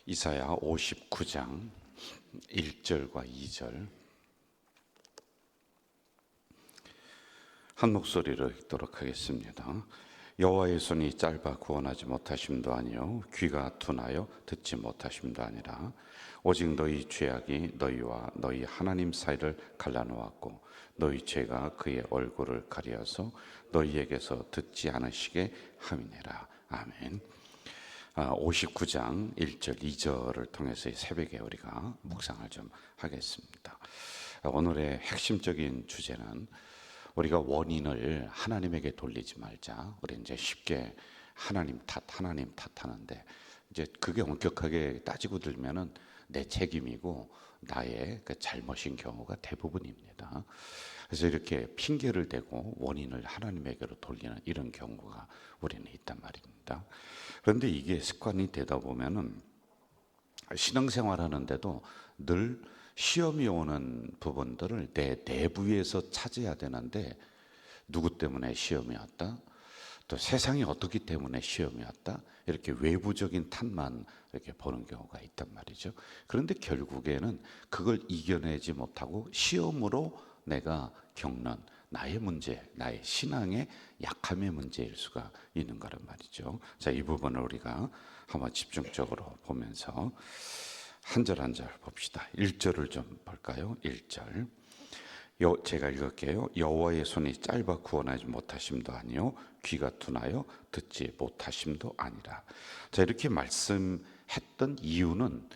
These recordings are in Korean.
이사야 59장 1절과 2절 한 목소리로 읽도록 하겠습니다. 여호와의 손이 짧아 구원하지 못하심도 아니요 귀가 둔하여 듣지 못하심도 아니라 오직 너희 죄악이 너희와 너희 하나님 사이를 갈라놓았고 너희 죄가 그의 얼굴을 가리어서 너희에게서 듣지 않으시게 함이니라. 아멘. 59장 1절 2절을 통해서 이 새벽에 우리가 묵상을 좀 하겠습니다. 오늘의 핵심적인 주제는 우리가 원인을 하나님에게 돌리지 말자. 우리 이제 쉽게 하나님 탓하는데 이제 그게 엄격하게 따지고 들면은 내 책임이고 나의 그 잘못인 경우가 대부분입니다. 그래서 이렇게 핑계를 대고 원인을 하나님에게로 돌리는 이런 경우가 우리는 있단 말입니다. 그런데 이게 습관이 되다 보면은 신앙생활 하는데도 늘 시험이 오는 부분들을 내 내부에서 찾아야 되는데 누구 때문에 시험이 왔다? 또 세상이 어떻기 때문에 시험이 왔다? 이렇게 외부적인 탓만 이렇게 보는 경우가 있단 말이죠. 그런데 결국에는 그걸 이겨내지 못하고 시험으로 내가 겪는 나의 문제, 나의 신앙의 약함의 문제일 수가 있는 거란 말이죠. 자, 이 부분을 우리가 한번 집중적으로 보면서 한 절 한 절 봅시다. 1절을 좀 볼까요? 1절. 제가 읽을게요. 여호와의 손이 짧아 구원하지 못하심도 아니요 귀가 둔하여 듣지 못하심도 아니라. 자, 이렇게 말씀했던 이유는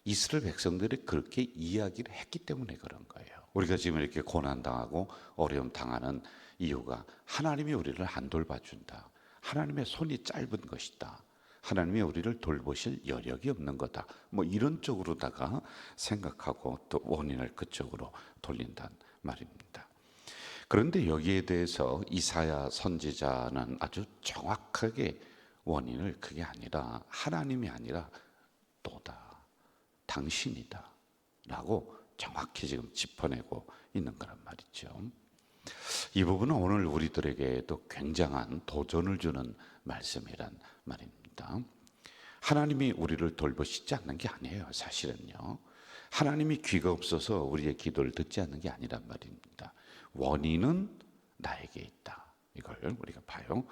이스라엘 백성들이 그렇게 이야기를 했기 때문에 그런 거예요. 우리가 지금 이렇게 고난당하고 어려움 당하는 이유가 하나님이 우리를 안 돌봐준다. 하나님의 손이 짧은 것이다. 하나님이 우리를 돌보실 여력이 없는 거다. 뭐 이런 쪽으로다가 생각하고 또 원인을 그쪽으로 돌린단 말입니다. 그런데 여기에 대해서 이사야 선지자는 아주 정확하게 원인을 그게 아니라 하나님이 아니라 너다, 당신이다 라고 정확히 지금 짚어내고 있는 거란 말이죠. 이 부분은 오늘 우리들에게도 굉장한 도전을 주는 말씀이란 말입니다. 하나님이 우리를 돌보시지 않는 게 아니에요. 사실은요, 하나님이 귀가 없어서 우리의 기도를 듣지 않는 게 아니란 말입니다. 원인은 나에게 있다. 이걸 우리가 봐요.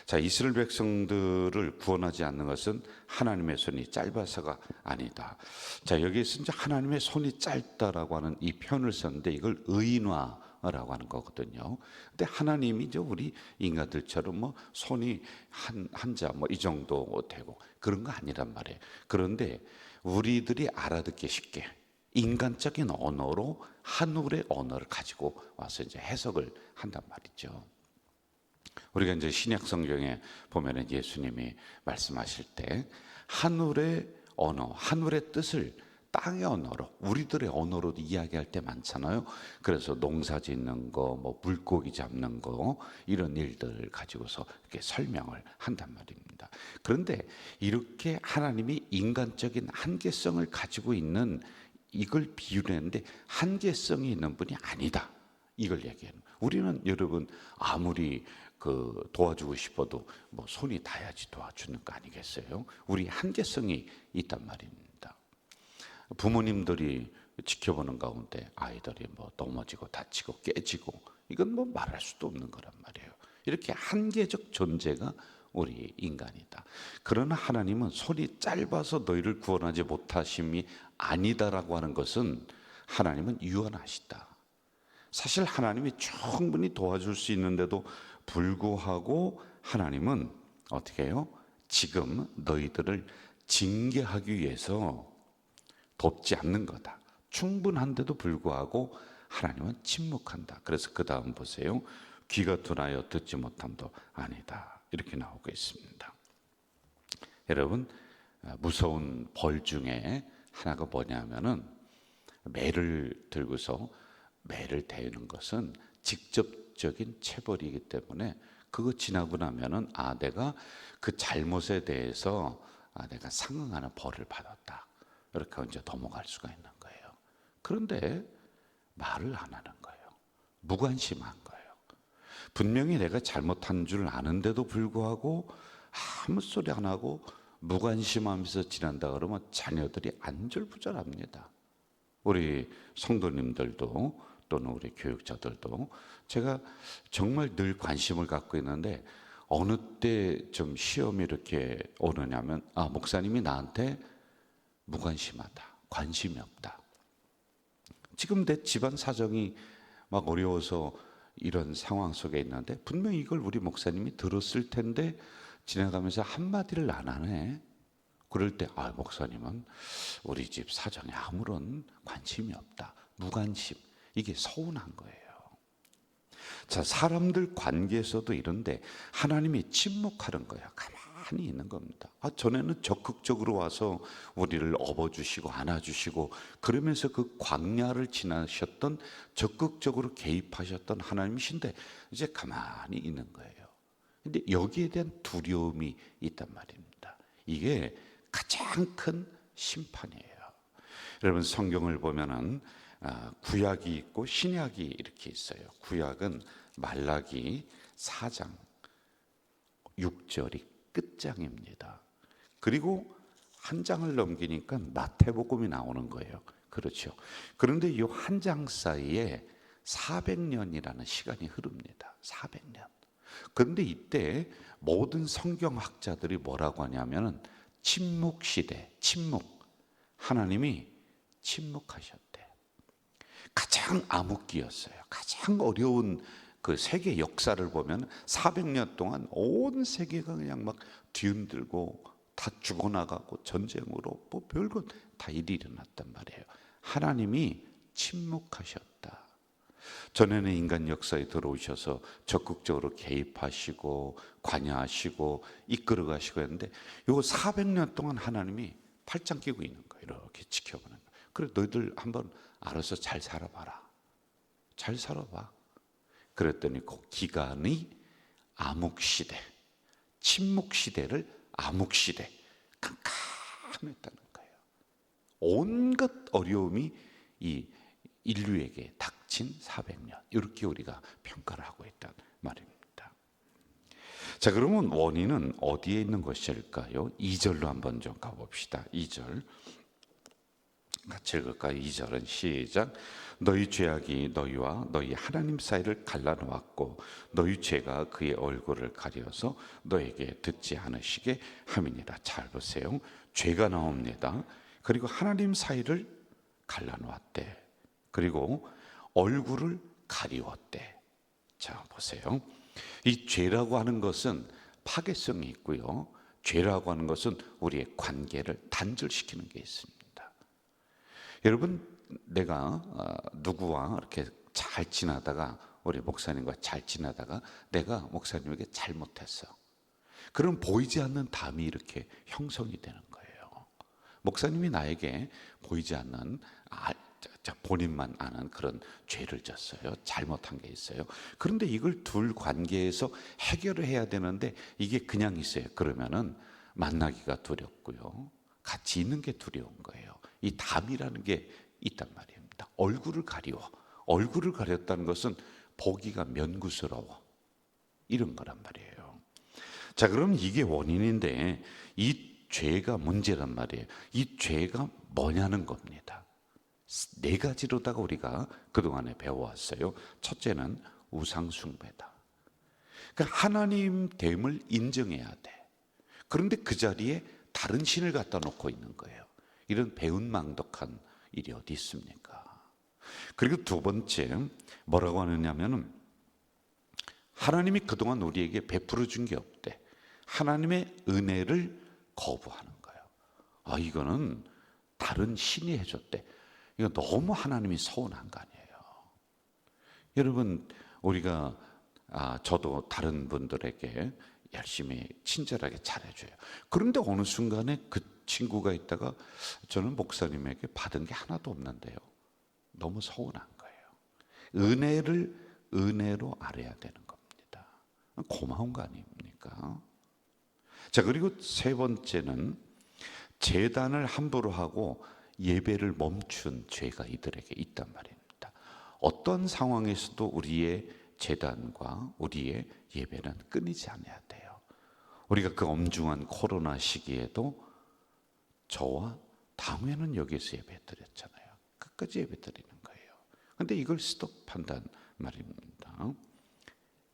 자, 이스라엘 백성들을 구원하지 않는 것은 하나님의 손이 짧아서가 아니다. 자, 여기에서 이제 하나님의 손이 짧다라고 하는 이 표현을 썼는데 이걸 의인화라고 하는 거거든요. 근데 하나님이 이제 우리 인간들처럼 뭐 손이 한자 뭐 이 정도 되고 그런 거 아니란 말이에요. 그런데 우리들이 알아듣기 쉽게 인간적인 언어로 하늘의 언어를 가지고 와서 이제 해석을 한단 말이죠. 우리가 이제 신약 성경에 보면은 예수님이 말씀하실 때 하늘의 언어, 하늘의 뜻을 땅의 언어로, 우리들의 언어로도 이야기할 때 많잖아요. 그래서 농사 짓는 거, 뭐 물고기 잡는 거, 이런 일들 가지고서 이렇게 설명을 한단 말입니다. 그런데 이렇게 하나님이 인간적인 한계성을 가지고 있는 이걸 비유했는데 한계성이 있는 분이 아니다. 이걸 얘기해요. 우리는 여러분 아무리 도와주고 싶어도 뭐 손이 닿아야지 도와주는 거 아니겠어요? 우리 한계성이 있단 말입니다. 부모님들이 지켜보는 가운데 아이들이 뭐 넘어지고 다치고 깨지고 이건 뭐 말할 수도 없는 거란 말이에요. 이렇게 한계적 존재가 우리 인간이다. 그러나 하나님은 손이 짧아서 너희를 구원하지 못하심이 아니다라고 하는 것은 하나님은 유한하시다. 사실 하나님이 충분히 도와줄 수 있는데도 불구하고 하나님은 어떻게 해요? 지금 너희들을 징계하기 위해서 돕지 않는 거다. 충분한데도 불구하고 하나님은 침묵한다. 그래서 그 다음 보세요. 귀가 둔하여 듣지 못함도 아니다. 이렇게 나오고 있습니다. 여러분, 무서운 벌 중에 하나가 뭐냐면은 매를 들고서 매를 대는 것은 직접적인 체벌이기 때문에 그거 지나고 나면은 내가 그 잘못에 대해서 내가 상응하는 벌을 받았다. 이렇게 이제 넘어갈 수가 있는 거예요. 그런데 말을 안 하는 거예요. 무관심한 거예요. 분명히 내가 잘못한 줄 아는데도 불구하고 아무 소리 안 하고 무관심하면서 지낸다 그러면 자녀들이 안절부절합니다. 우리 성도님들도 또는 우리 교육자들도 제가 정말 늘 관심을 갖고 있는데 어느 때 좀 시험이 이렇게 오느냐면 목사님이 나한테 무관심하다, 관심이 없다. 지금 내 집안 사정이 막 어려워서 이런 상황 속에 있는데 분명히 이걸 우리 목사님이 들었을 텐데 지나가면서 한마디를 안 하네. 그럴 때 목사님은 우리 집 사정에 아무런 관심이 없다. 무관심. 이게 서운한 거예요. 자, 사람들 관계에서도 이런데 하나님이 침묵하는 거야. 가만히 있는 겁니다. 전에는 적극적으로 와서 우리를 업어주시고 안아주시고 그러면서 그 광야를 지나셨던 적극적으로 개입하셨던 하나님이신데 이제 가만히 있는 거예요. 근데 여기에 대한 두려움이 있단 말입니다. 이게 가장 큰 심판이에요. 여러분 성경을 보면은 구약이 있고 신약이 이렇게 있어요. 구약은 말라기 4장 6절이 끝장입니다. 그리고 한 장을 넘기니까 마태복음이 나오는 거예요. 그렇죠. 그런데 이 한 장 사이에 400년이라는 시간이 흐릅니다. 400년. 그런데 이때 모든 성경학자들이 뭐라고 하냐면은 침묵 시대, 침묵. 하나님이 침묵하셨대. 가장 암흑기였어요. 가장 어려운 그 세계 역사를 보면 400년 동안 온 세계가 그냥 막 뒤흔들고 다 죽어나가고 전쟁으로 뭐 별것 다 일이 일어났단 말이에요. 하나님이 침묵하셨다. 전에는 인간 역사에 들어오셔서 적극적으로 개입하시고 관여하시고 이끌어 가시고 했는데 요 400년 동안 하나님이 팔짱 끼고 있는 거예요. 이렇게 지켜보는 거예요. 그래 너희들 한번 알아서 잘 살아봐라. 잘 살아봐. 그랬더니 그 기간이 암흑시대, 침묵시대를 암흑시대, 깜깜했다는 거예요. 온갖 어려움이 이 인류에게 닥친 400년 이렇게 우리가 평가를 하고 있단 말입니다. 자, 그러면 원인은 어디에 있는 것일까요? 2절로 한번 좀 가봅시다. 2절 같이 읽을까요? 2절은 시작. 너희 죄악이 너희와 너희 하나님 사이를 갈라놓았고 너희 죄가 그의 얼굴을 가려서 너에게 듣지 않으시게 함이니라. 잘 보세요. 죄가 나옵니다. 그리고 하나님 사이를 갈라놓았대. 그리고 얼굴을 가리웠대. 자, 보세요. 이 죄라고 하는 것은 파괴성이 있고요. 죄라고 하는 것은 우리의 관계를 단절시키는 게 있습니다. 여러분, 내가 누구와 이렇게 잘 지나다가 우리 목사님과 잘 지나다가 내가 목사님에게 잘못했어. 그럼 보이지 않는 담이 이렇게 형성이 되는 거예요. 목사님이 나에게 보이지 않는 본인만 아는 그런 죄를 졌어요. 잘못한 게 있어요. 그런데 이걸 둘 관계에서 해결을 해야 되는데 이게 그냥 있어요. 그러면은 만나기가 두렵고요. 같이 있는 게 두려운 거예요. 이 담이라는 게 있단 말입니다. 얼굴을 가리워. 얼굴을 가렸다는 것은 보기가 면구스러워. 이런 거란 말이에요. 자, 그럼 이게 원인인데 이 죄가 문제란 말이에요. 이 죄가 뭐냐는 겁니다. 네 가지로다가 우리가 그동안에 배워왔어요. 첫째는 우상숭배다. 그러니까 하나님 됨을 인정해야 돼. 그런데 그 자리에 다른 신을 갖다 놓고 있는 거예요. 이런 배은망덕한 일이 어디 있습니까? 그리고 두 번째 뭐라고 하느냐면은 하나님이 그동안 우리에게 베풀어 준 게 없대. 하나님의 은혜를 거부하는 거예요. 이거는 다른 신이 해줬대. 이거 너무 하나님이 서운한 거 아니에요. 여러분, 우리가 저도 다른 분들에게 열심히 친절하게 잘해줘요. 그런데 어느 순간에 그 친구가 있다가 저는 목사님에게 받은 게 하나도 없는데요. 너무 서운한 거예요. 은혜를 은혜로 알아야 되는 겁니다. 고마운 거 아닙니까? 자, 그리고 세 번째는 제단을 함부로 하고 예배를 멈춘 죄가 이들에게 있단 말입니다. 어떤 상황에서도 우리의 제단과 우리의 예배는 끊이지 않아야 돼요. 우리가 그 엄중한 코로나 시기에도 저와 당회는 여기서 예배 드렸잖아요. 끝까지 예배 드리는 거예요. 그런데 이걸 스톱한단 말입니다.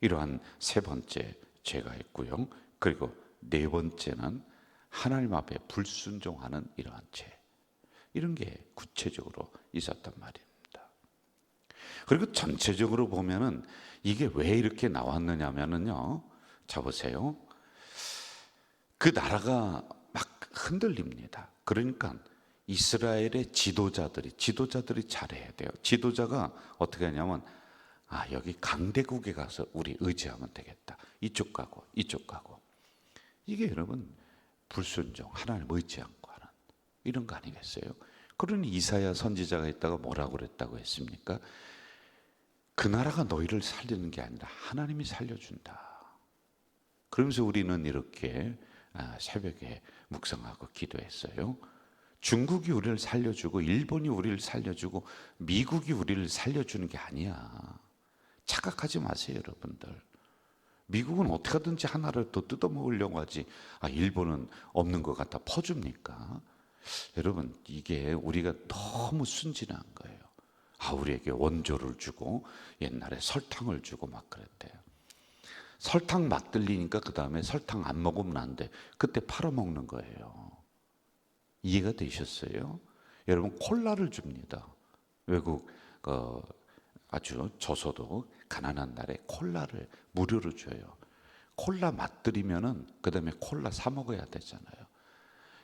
이러한 세 번째 죄가 있고요. 그리고 네 번째는 하나님 앞에 불순종하는 이러한 죄. 이런 게 구체적으로 있었단 말입니다. 그리고 전체적으로 보면은 이게 왜 이렇게 나왔느냐면은요. 자 보세요. 그 나라가 막 흔들립니다. 그러니까 이스라엘의 지도자들이 잘해야 돼요. 지도자가 어떻게 하냐면 여기 강대국에 가서 우리 의지하면 되겠다. 이쪽 가고 이쪽 가고. 이게 여러분 불순종, 하나님 의지 않고 하는 이런 거 아니겠어요? 그러니 이사야 선지자가 있다가 뭐라고 그랬다고 했습니까? 그 나라가 너희를 살리는 게 아니라 하나님이 살려준다. 그러면서 우리는 이렇게 새벽에 묵상하고 기도했어요. 중국이 우리를 살려주고 일본이 우리를 살려주고 미국이 우리를 살려주는 게 아니야. 착각하지 마세요, 여러분들. 미국은 어떻게 하든지 하나를 더 뜯어먹으려고 하지 일본은 없는 것 같아 퍼줍니까? 여러분, 이게 우리가 너무 순진한 거예요. 우리에게 원조를 주고 옛날에 설탕을 주고 막 그랬대요. 설탕 맛 들리니까 그 다음에 설탕 안 먹으면 안 돼. 그때 팔아먹는 거예요. 이해가 되셨어요? 여러분, 콜라를 줍니다. 외국 아주 저소득 가난한 나라에 콜라를 무료로 줘요. 콜라 맛들이면은 그 다음에 콜라 사 먹어야 되잖아요.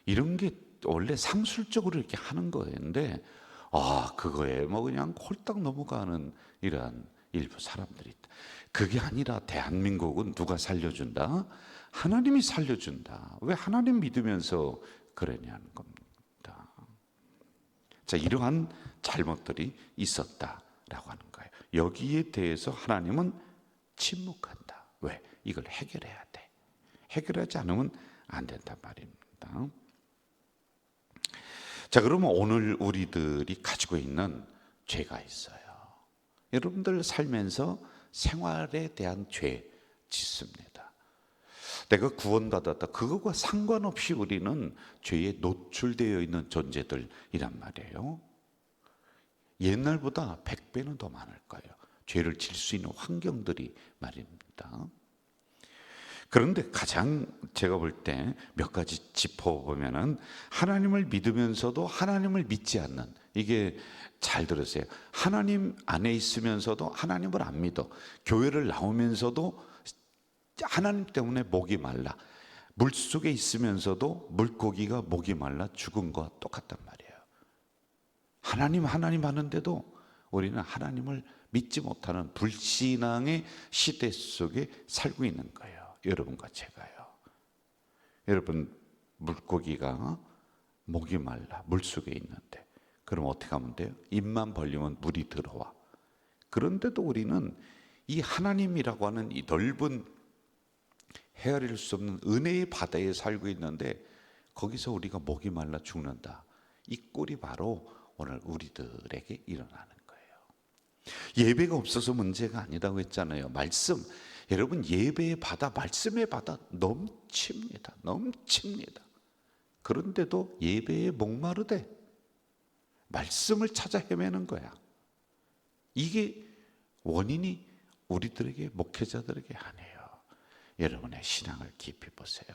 이런 게 원래 상술적으로 이렇게 하는 거였는데 그거에 뭐 그냥 홀딱 넘어가는 이러한 일부 사람들이 있다. 그게 아니라 대한민국은 누가 살려준다? 하나님이 살려준다. 왜 하나님 믿으면서 그러냐는 겁니다. 자, 이러한 잘못들이 있었다라고 하는 거예요. 여기에 대해서 하나님은 침묵한다. 왜? 이걸 해결해야 돼. 해결하지 않으면 안 된단 말입니다. 자, 그러면 오늘 우리들이 가지고 있는 죄가 있어요. 여러분들 살면서 생활에 대한 죄 짓습니다. 내가 구원받았다. 그것과 상관없이 우리는 죄에 노출되어 있는 존재들이란 말이에요. 옛날보다 100배는 더 많을 거예요. 죄를 질 수 있는 환경들이 말입니다. 그런데 가장 제가 볼 때 몇 가지 짚어보면은 하나님을 믿으면서도 하나님을 믿지 않는, 이게 잘 들으세요. 하나님 안에 있으면서도 하나님을 안 믿어. 교회를 나오면서도 하나님 때문에 목이 말라. 물속에 있으면서도 물고기가 목이 말라 죽은 거와 똑같단 말이에요. 하나님 하는데도 우리는 하나님을 믿지 못하는 불신앙의 시대 속에 살고 있는 거예요. 여러분과 제가요. 여러분, 물고기가 목이 말라 물속에 있는데 그럼 어떻게 하면 돼요? 입만 벌리면 물이 들어와. 그런데도 우리는 이 하나님이라고 하는 이 넓은 헤아릴 수 없는 은혜의 바다에 살고 있는데 거기서 우리가 목이 말라 죽는다. 이 꼴이 바로 오늘 우리들에게 일어나는 거예요. 예배가 없어서 문제가 아니라고 했잖아요. 말씀, 여러분, 예배의 바다, 말씀의 바다 넘칩니다. 그런데도 예배에 목마르대 말씀을 찾아 헤매는 거야. 이게 원인이 우리들에게, 목회자들에게 아니에요. 여러분의 신앙을 깊이 보세요.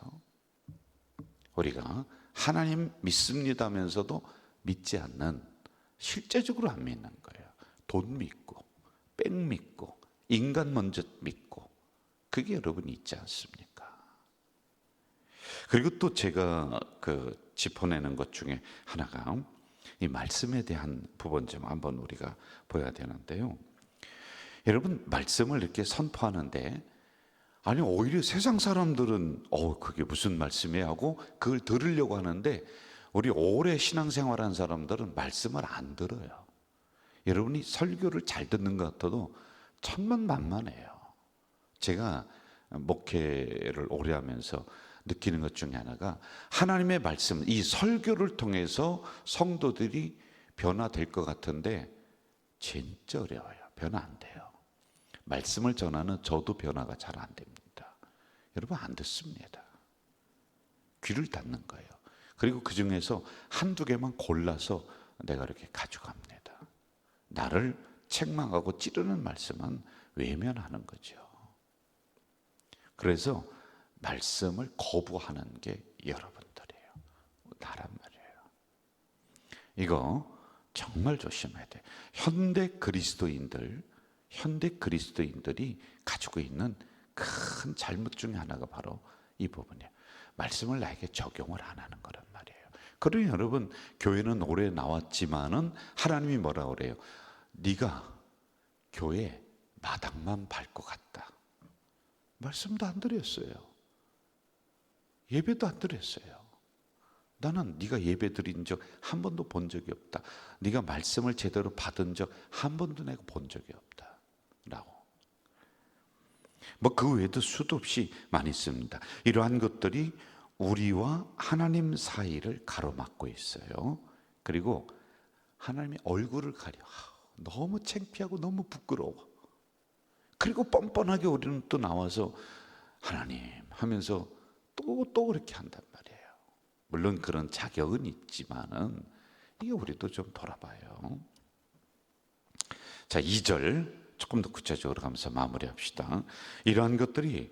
우리가 하나님 믿습니다면서도 믿지 않는, 실제적으로 안 믿는 거예요. 돈 믿고 뺑 믿고 인간 먼저 믿고, 그게 여러분이 있지 않습니까? 그리고 또 제가 짚어내는 것 중에 하나가 이 말씀에 대한 부분 좀 한번 우리가 보여야 되는데요. 여러분, 말씀을 이렇게 선포하는데 오히려 세상 사람들은 그게 무슨 말씀이야 하고 그걸 들으려고 하는데 우리 오래 신앙생활한 사람들은 말씀을 안 들어요. 여러분이 설교를 잘 듣는 것 같아도 천만만만해요. 제가 목회를 오래 하면서 느끼는 것 중에 하나가 하나님의 말씀, 이 설교를 통해서 성도들이 변화될 것 같은데 진짜 어려워요. 변화 안 돼요. 말씀을 전하는 저도 변화가 잘 안 됩니다. 여러분, 안 듣습니다. 귀를 닫는 거예요. 그리고 그 중에서 한두 개만 골라서 내가 이렇게 가져갑니다. 나를 책망하고 찌르는 말씀은 외면하는 거죠. 그래서 말씀을 거부하는 게 여러분들이에요. 나란 말이에요. 이거 정말 조심해야 돼. 현대 그리스도인들이 가지고 있는 큰 잘못 중에 하나가 바로 이 부분이에요. 말씀을 나에게 적용을 안 하는 거란 말이에요. 그러니 여러분, 교회는 오래 나왔지만은 하나님이 뭐라 그래요? 네가 교회 마당만 밟고 갔다. 말씀도 안 드렸어요. 예배도 안 드렸어요. 나는 네가 예배 드린 적 한 번도 본 적이 없다. 네가 말씀을 제대로 받은 적 한 번도 내가 본 적이 없다. 라고. 뭐 그 외에도 수도 없이 많이 있습니다. 이러한 것들이 우리와 하나님 사이를 가로막고 있어요. 그리고 하나님의 얼굴을 가려. 너무 창피하고 너무 부끄러워. 그리고 뻔뻔하게 우리는 또 나와서 하나님 하면서 또 그렇게 한단 말이에요. 물론 그런 자격은 있지만은 이게 우리도 좀 돌아봐요. 자, 2절 조금 더 구체적으로 가면서 마무리합시다. 이러한 것들이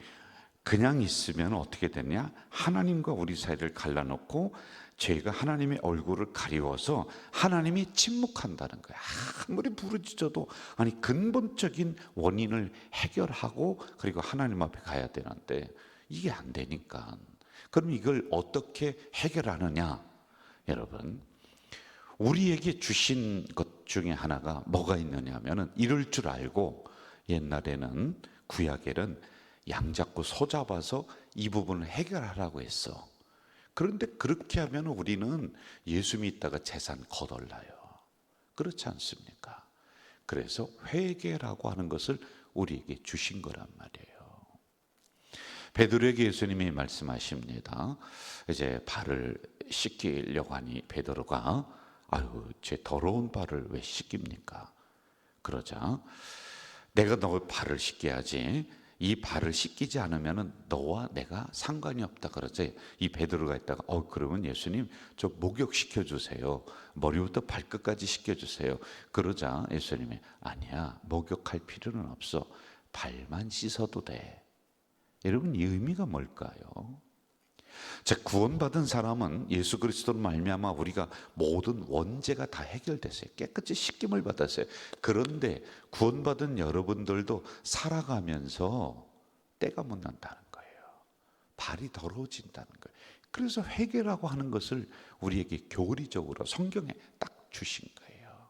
그냥 있으면 어떻게 되냐? 하나님과 우리 사이를 갈라놓고 죄가 하나님의 얼굴을 가리워서 하나님이 침묵한다는 거예요. 아무리 부르짖어도 아니 근본적인 원인을 해결하고 그리고 하나님 앞에 가야 되는데 이게 안 되니까. 그럼 이걸 어떻게 해결하느냐? 여러분, 우리에게 주신 것 중에 하나가 뭐가 있느냐 하면은 이럴 줄 알고 옛날에는 구약에는 양 잡고 소 잡아서 이 부분을 해결하라고 했어. 그런데 그렇게 하면 우리는 예수 믿다가 재산 거덜나요. 그렇지 않습니까? 그래서 회개라고 하는 것을 우리에게 주신 거란 말이에요. 베드로에게 예수님이 말씀하십니다. 이제 발을 씻기려고 하니 베드로가 아유, 제 더러운 발을 왜 씻깁니까? 그러자 내가 너 발을 씻겨야지. 이 발을 씻기지 않으면 너와 내가 상관이 없다. 그러지. 이 베드로가 있다가 그러면 예수님 저 목욕시켜 주세요. 머리부터 발끝까지 씻겨 주세요. 그러자 예수님이 아니야, 목욕할 필요는 없어. 발만 씻어도 돼. 여러분, 이 의미가 뭘까요? 자, 구원받은 사람은 예수 그리스도로 말미암아 우리가 모든 원죄가 다 해결됐어요. 깨끗이 씻김을 받았어요. 그런데 구원받은 여러분들도 살아가면서 때가 묻는다는 거예요. 발이 더러워진다는 거예요. 그래서 회개라고 하는 것을 우리에게 교리적으로 성경에 딱 주신 거예요.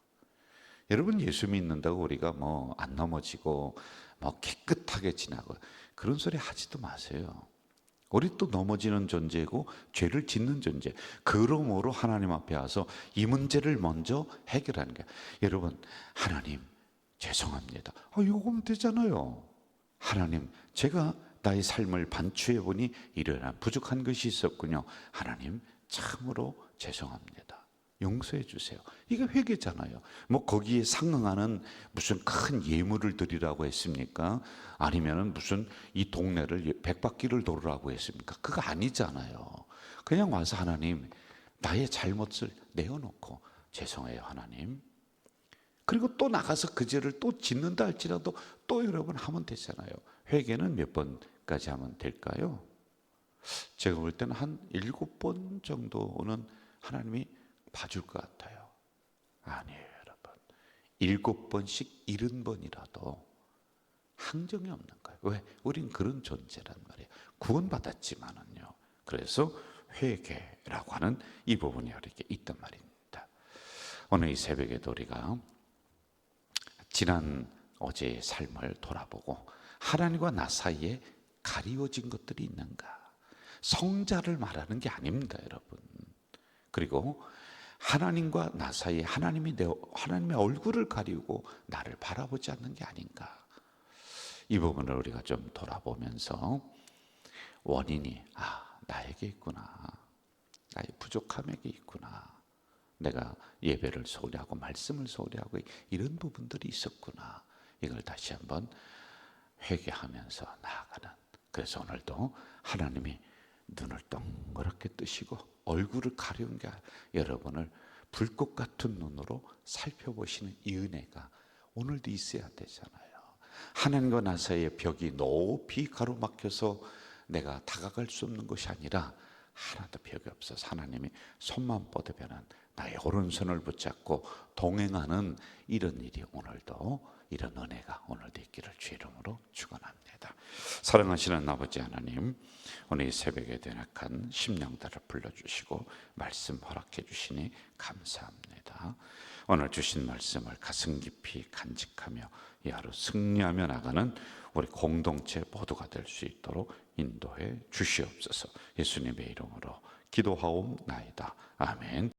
여러분, 예수 믿는다고 우리가 뭐 안 넘어지고 뭐 깨끗하게 지나고 그런 소리 하지도 마세요. 우리 또 넘어지는 존재고 죄를 짓는 존재. 그러므로 하나님 앞에 와서 이 문제를 먼저 해결하는 거예요. 여러분, 하나님 죄송합니다. 이거면 되잖아요. 하나님, 제가 나의 삶을 반추해 보니 이러한 부족한 것이 있었군요. 하나님, 참으로 죄송합니다. 용서해 주세요. 이게 회개잖아요. 뭐 거기에 상응하는 무슨 큰 예물을 드리라고 했습니까? 아니면은 무슨 이 동네를 100바퀴를 돌으라고 했습니까? 그거 아니잖아요. 그냥 와서 하나님, 나의 잘못을 내어놓고 죄송해요 하나님. 그리고 또 나가서 그 죄를 또 짓는다 할지라도 또 여러분 하면 되잖아요. 회개는 몇 번까지 하면 될까요? 제가 볼 때는 한 7번 정도는 하나님이 봐줄 것 같아요. 아니에요, 여러분. 7번씩 70번이라도 항정이 없는 거예요. 왜? 우린 그런 존재란 말이에요. 구원받았지만은요. 그래서 회개라고 하는 이 부분이 이렇게 있단 말입니다. 오늘 이 새벽에도 우리가 지난 어제의 삶을 돌아보고 하나님과 나 사이에 가리워진 것들이 있는가? 성자를 말하는 게 아닙니다, 여러분. 그리고 하나님과 나 사이에 하나님의 얼굴을 가리우고 나를 바라보지 않는 게 아닌가. 이 부분을 우리가 좀 돌아보면서 원인이 나에게 있구나. 나의 부족함에게 있구나. 내가 예배를 소홀히 하고 말씀을 소홀히 하고 이런 부분들이 있었구나. 이걸 다시 한번 회개하면서 나아가는. 그래서 오늘도 하나님이 눈을 동그랗게 뜨시고 얼굴을 가려운 게 여러분을 불꽃 같은 눈으로 살펴보시는 이 은혜가 오늘도 있어야 되잖아요. 하나님과 나 사이의 벽이 높이 가로막혀서 내가 다가갈 수 없는 것이 아니라 하나도 벽이 없어서 하나님이 손만 뻗으면 나의 오른손을 붙잡고 동행하는 이런 일이 오늘도, 이런 은혜가 오늘도 있기를 주 이름으로 축원합니다. 사랑하시는 아버지 하나님, 오늘 이 새벽에 대낮한 심령들을 불러주시고 말씀 허락해 주시니 감사합니다. 오늘 주신 말씀을 가슴 깊이 간직하며 이 하루 승리하며 나가는 우리 공동체 모두가 될 수 있도록 인도해 주시옵소서. 예수님의 이름으로 기도하옵나이다. 아멘.